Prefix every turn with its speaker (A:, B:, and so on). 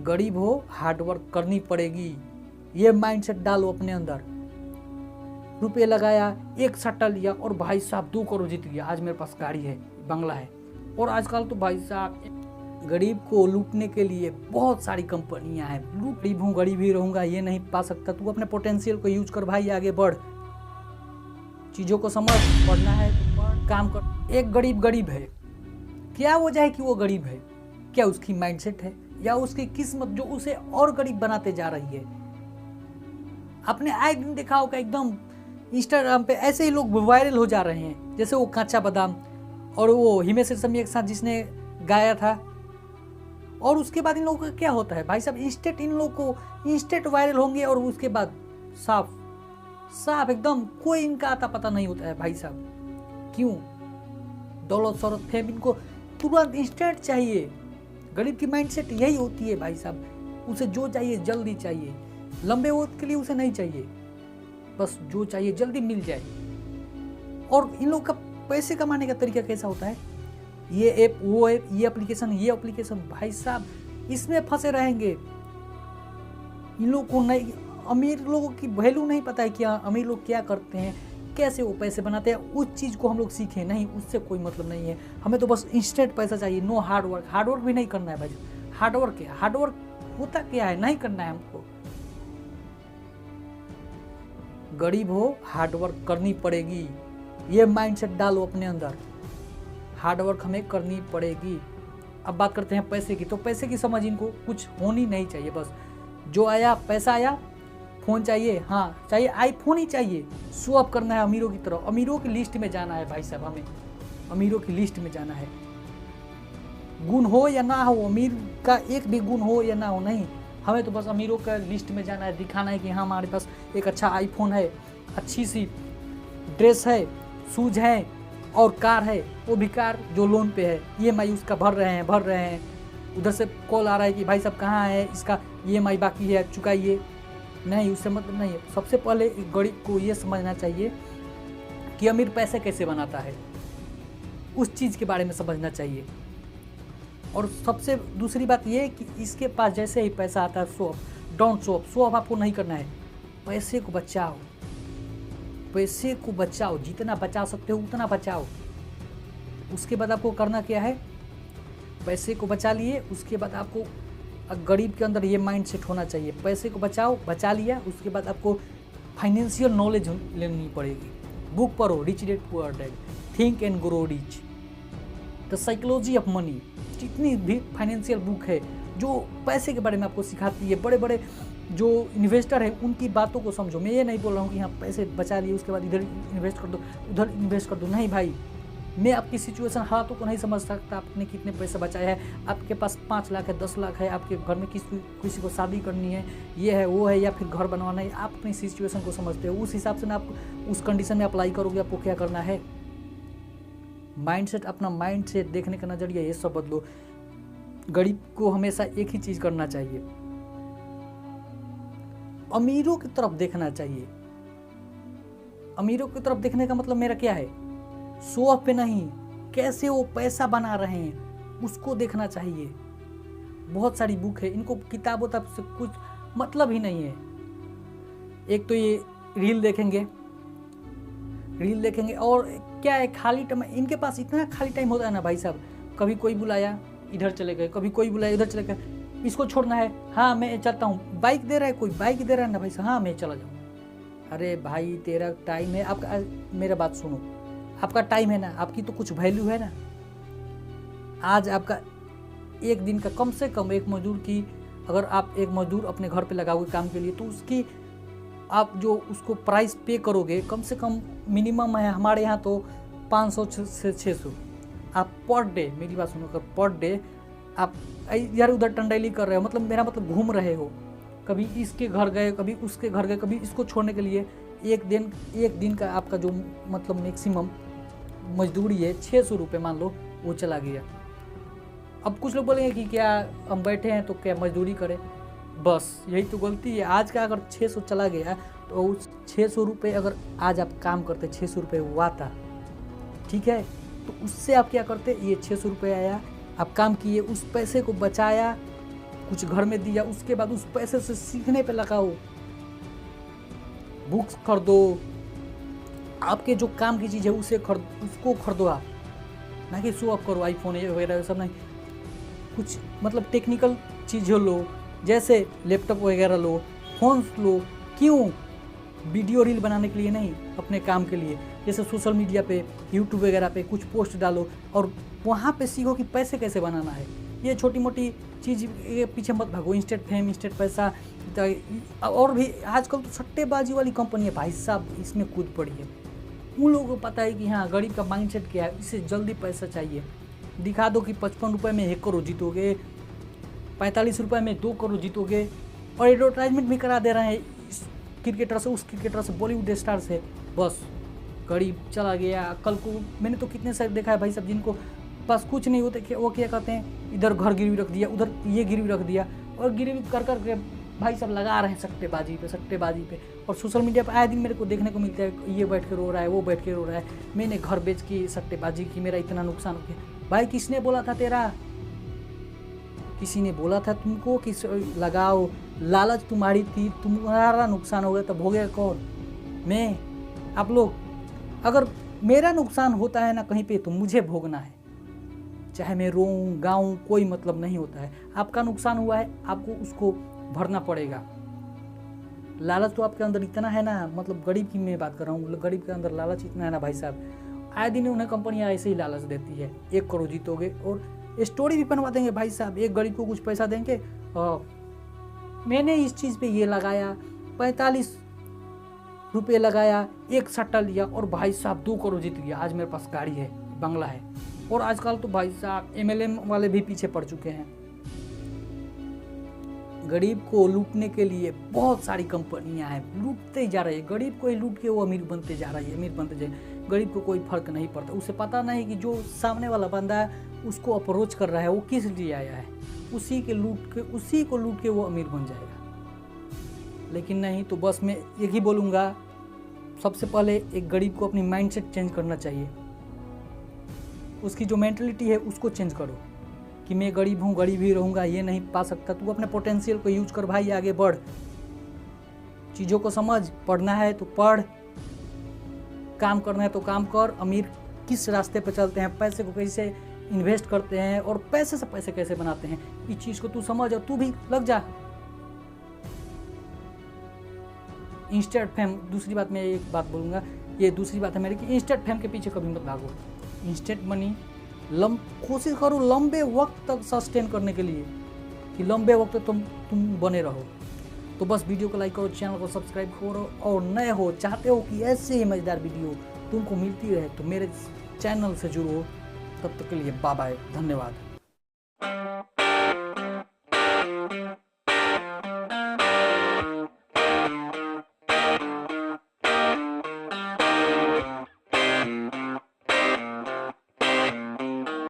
A: गरीब हो हार्डवर्क करनी पड़ेगी, ये माइंडसेट डालो अपने अंदर। रुपये लगाया, एक सट्टा लिया और भाई साहब 2 करोड़ जीत गया, आज मेरे पास गाड़ी है, बंगला है। और आजकल तो भाई साहब गरीब को लूटने के लिए बहुत सारी कंपनियां हैं। गरीब हूँ गरीब ही रहूंगा ये नहीं पा सकता, तू अपने पोटेंशियल को यूज कर भाई, आगे बढ़, चीज़ों को समझ, पढ़ना है तो पढ़, काम कर। एक गरीब है, क्या वजह है कि वो गरीब है? क्या उसकी माइंडसेट है या उसकी किस्मत जो उसे और गरीब बनाते जा रही है? आपने आए दिन देखा होगा एकदम इंस्टाग्राम पे ऐसे ही लोग वायरल हो जा रहे हैं, जैसे वो कच्चा बादाम और वो हिमेश रेशमिया के साथ जिसने गाया था। और उसके बाद इन लोगों का क्या होता है भाई साहब, इंस्टेंट इन लोगों को इंस्टेंट वायरल होंगे और उसके बाद साफ एकदम कोई इनका आता पता नहीं होता है भाई साहब। क्यों? दौलत शौहरत फेम इनको तुरंत इंस्टेंट चाहिए। गरीब की माइंडसेट यही होती है भाई साहब, उसे जो चाहिए जल्दी चाहिए, लंबे वक्त के लिए उसे नहीं चाहिए, बस जो चाहिए जल्दी मिल जाए। और इन लोग का पैसे कमाने का तरीका कैसा होता है? ये ऐप वो ऐप, ये एप्लीकेशन भाई साहब इसमें फंसे रहेंगे। इन लोगों को नहीं, अमीर लोगों की वैल्यू नहीं पता है कि अमीर लोग क्या करते हैं, कैसे वो पैसे बनाते हैं। उस चीज़ को हम लोग सीखें नहीं, उससे कोई मतलब नहीं है। हमें तो बस इंस्टेंट पैसा चाहिए, नो हार्डवर्क भी नहीं करना है भाई। हार्डवर्क होता क्या है? नहीं करना है हमको। गरीब हो हार्डवर्क करनी पड़ेगी, ये माइंडसेट डालो अपने अंदर। हार्डवर्क हमें करनी पड़ेगी। अब बात करते हैं पैसे की, तो पैसे की समझ इनको कुछ होनी नहीं चाहिए। बस जो आया पैसा आया, फ़ोन चाहिए, हाँ चाहिए, आईफोन ही चाहिए। शो अप करना है अमीरों की तरह, अमीरों की लिस्ट में जाना है भाई साहब, हमें अमीरों की लिस्ट में जाना है। गुण हो या ना हो, अमीर का एक भी गुण हो या ना हो, नहीं, हमें तो बस अमीरों का लिस्ट में जाना है, दिखाना है कि हाँ हमारे पास एक अच्छा आईफोन है, अच्छी सी ड्रेस है, शूज है और कार है, वो भी कार जो लोन पे है, EMI उसका भर रहे हैं। उधर से कॉल आ रहा है कि भाई साहब कहाँ है, इसका EMI बाकी है, चुकाइए। नहीं, उससे मतलब नहीं है। सबसे पहले गरीब को ये समझना चाहिए कि अमीर पैसे कैसे बनाता है, उस चीज़ के बारे में समझना चाहिए। और सबसे दूसरी बात ये है कि इसके पास जैसे ही पैसा आता है, डोंट शो ऑफ आपको नहीं करना है। पैसे को बचाओ, जितना बचा सकते हो उतना बचाओ। उसके बाद आपको करना क्या है? पैसे को बचा लिए, उसके बाद आपको गरीब के अंदर ये माइंडसेट होना चाहिए, पैसे को बचा लिया, उसके बाद आपको फाइनेंशियल नॉलेज लेनी पड़ेगी। बुक पढ़ो, rich dad poor dad, think and grow rich, the psychology of money. जितनी भी फाइनेंशियल बुक है जो पैसे के बारे में आपको सिखाती है, बड़े बड़े जो इन्वेस्टर है उनकी बातों को समझो। मैं ये नहीं बोल रहा हूँ कि यहाँ पैसे बचा लिए उसके बाद इधर इन्वेस्ट कर दो, उधर इन्वेस्ट कर दो, नहीं भाई। मैं आपकी सिचुएशन हालातों को नहीं समझ सकता, आपने कितने पैसे बचाए हैं, आपके पास 5 लाख है, 10 लाख है, आपके घर में किसी को शादी करनी है, ये है वो है, या फिर घर बनवाना है। आप अपनी सिचुएशन को समझते हो, उस हिसाब से ना आप उस कंडीशन में अप्लाई करोगे। आपको क्या करना है? माइंडसेट, अपना माइंडसेट देखने का नज़रिया ये सब बदलो। गरीब को हमेशा एक ही चीज़ करना चाहिए, अमीरों की तरफ देखना चाहिए। अमीरों की तरफ देखने का मतलब मेरा क्या है? शो ऑफ पे नहीं, कैसे वो पैसा बना रहे हैं उसको देखना चाहिए। बहुत सारी बुक है, इनको किताबों तक से कुछ मतलब ही नहीं है। एक तो ये रील देखेंगे और क्या है, खाली टाइम इनके पास इतना खाली टाइम होता है ना भाई साहब। कभी कोई बुलाया इधर चले गए, कभी कोई बुलाया इधर चले गए, इसको छोड़ना है, हाँ मैं चलता हूँ। बाइक दे रहा है, कोई बाइक दे रहा है ना भाई साहब, हाँ मैं चला जाऊँ। अरे भाई तेरा टाइम है, आपका मेरा बात सुनो, आपका टाइम है ना, आपकी तो कुछ वैल्यू है ना। आज आपका एक दिन का कम से कम एक मजदूर की, अगर आप एक मजदूर अपने घर पे लगाओगे काम के लिए, तो उसकी आप जो उसको प्राइस पे करोगे, कम से कम मिनिमम है हमारे यहाँ तो 500 से 600। आप पर डे, मेरी बात सुनो, अगर पर डे आप यार उधर टंडैली कर रहे हो, मतलब मेरा मतलब घूम रहे हो, कभी इसके घर गए, कभी उसके घर गए, कभी इसको छोड़ने के लिए, एक दिन का आपका जो मतलब मैक्सिमम मजदूरी है 600 रुपये मान लो, वो चला गया। अब कुछ लोग बोलेंगे कि क्या हम बैठे हैं तो क्या मजदूरी करें, बस यही तो गलती है। आज का अगर 600 चला गया तो उस 600 रुपये अगर आज आप काम करते, 600 रुपये हुआ था, ठीक है, तो उससे आप क्या करते, ये 600 रुपये आया, आप काम किए, उस पैसे को बचाया, कुछ घर में दिया, उसके बाद उस पैसे से सीखने पे लगाओ, बुक्स खरीदो, आपके जो काम की चीज़ है उसको खरीदो आप, ना कि शो ऑफ करो आईफोन वगैरह सब नहीं। कुछ मतलब टेक्निकल चीज़ें लो, जैसे लैपटॉप वगैरह लो, फोन्स लो। क्यों? वीडियो रील बनाने के लिए नहीं, अपने काम के लिए। जैसे सोशल मीडिया पे, यूट्यूब वगैरह पे कुछ पोस्ट डालो और वहाँ पे सीखो कि पैसे कैसे बनाना है। ये छोटी मोटी चीज़ ये पीछे मत भागो, इंस्टेंट फेम, इंस्टेंट पैसा। और भी आजकल तो सट्टेबाजी वाली कंपनी है भाई साहब, इसमें कूद पड़ी है। उन लोगों को पता है कि हाँ गरीब का माइंडसेट क्या है, इसे जल्दी पैसा चाहिए। दिखा दो कि 55 रुपये में 1 करोड़ जीतोगे, 45 रुपये में 2 करोड़ जीतोगे, और एडवर्टाइजमेंट भी करा दे रहे हैं इस क्रिकेटर से, उस क्रिकेटर से, बॉलीवुड स्टार से। बस गरीब चला गया। कल को मैंने तो कितने सारे देखा है भाई साहब जिनको बस कुछ नहीं होते, वो क्या करते हैं, इधर घर गिरवी रख दिया, उधर ये गिरवी रख दिया, और गिरवी कर के भाई सब लगा रहे हैं सट्टेबाजी पे। और सोशल मीडिया पर आए दिन मेरे को देखने को मिलता है, ये बैठ के रो रहा है, वो बैठ के रो रहा है, मैंने घर बेच के सट्टेबाजी की, मेरा इतना नुकसान हो गया। भाई किसने बोला था तेरा? किसी ने बोला था तुमको कि लगाओ? लालच तुम्हारी थी, तुम्हारा नुकसान हो गया, तब भोगेगा कौन? मैं? आप लोग? अगर मेरा नुकसान होता है ना कहीं पे तो मुझे भोगना है, चाहे मैं रोऊं गाऊं, कोई मतलब नहीं होता है। आपका नुकसान हुआ है, आपको उसको भरना पड़ेगा। लालच तो आपके अंदर इतना है ना, मतलब गरीब की मैं बात कर रहा हूँ, गरीब के अंदर लालच इतना है ना भाई साहब, आए दिन उन्हें कंपनियां ऐसे ही लालच देती है, 1 करोड़ जीतोगे, और स्टोरी भी बनवा देंगे भाई साहब, एक गरीब को कुछ पैसा देंगे, मैंने इस चीज़ पे ये लगाया, 45 रुपये लगाया, 1 सट्टा लिया और भाई साहब 2 करोड़ जीत गया, आज मेरे पास गाड़ी है, बंगला है। और आजकल तो भाई साहब MLM वाले भी पीछे पड़ चुके हैं। गरीब को लूटने के लिए बहुत सारी कंपनियां हैं, लूटते ही जा रही है, गरीब को ही लूट के वो अमीर बनते जा रही है, अमीर बनते जा रही है। गरीब को कोई फर्क नहीं पड़ता, उसे पता नहीं कि जो सामने वाला बंदा है उसको अप्रोच कर रहा है वो किस लिए आया है, उसी को लूट के वो अमीर बन जाएगा। लेकिन नहीं, तो बस मैं एक ही बोलूँगा, सबसे पहले एक गरीब को अपनी माइंडसेट चेंज करना चाहिए, उसकी जो मेंटलिटी है उसको चेंज करो कि मैं गरीब हूँ, गरीब ही रहूँगा, ये नहीं पा सकता। तू अपने पोटेंशियल को यूज कर भाई, आगे बढ़, चीज़ों को समझ, पढ़ना है तो पढ़, काम करना है तो काम कर। अमीर किस रास्ते पर चलते हैं, पैसे को कैसे इन्वेस्ट करते हैं और पैसे से पैसे कैसे बनाते हैं, इस चीज़ को तू समझ और तू भी लग जा। इंस्टेंट फेम, दूसरी बात मैं एक बात बोलूँगा, ये दूसरी बात है मेरी कि इंस्टेंट फेम के पीछे कभी मत भागो। इंस्टेंट मनी कोशिश करो लंबे वक्त तक सस्टेन करने के लिए, कि लंबे वक्त तक तुम बने रहो। तो बस वीडियो को लाइक करो, चैनल को सब्सक्राइब करो, और नए हो चाहते हो कि ऐसे ही मज़ेदार वीडियो तुमको मिलती रहे तो मेरे चैनल से जुड़ो। तब तक के लिए बाय बाय, धन्यवाद।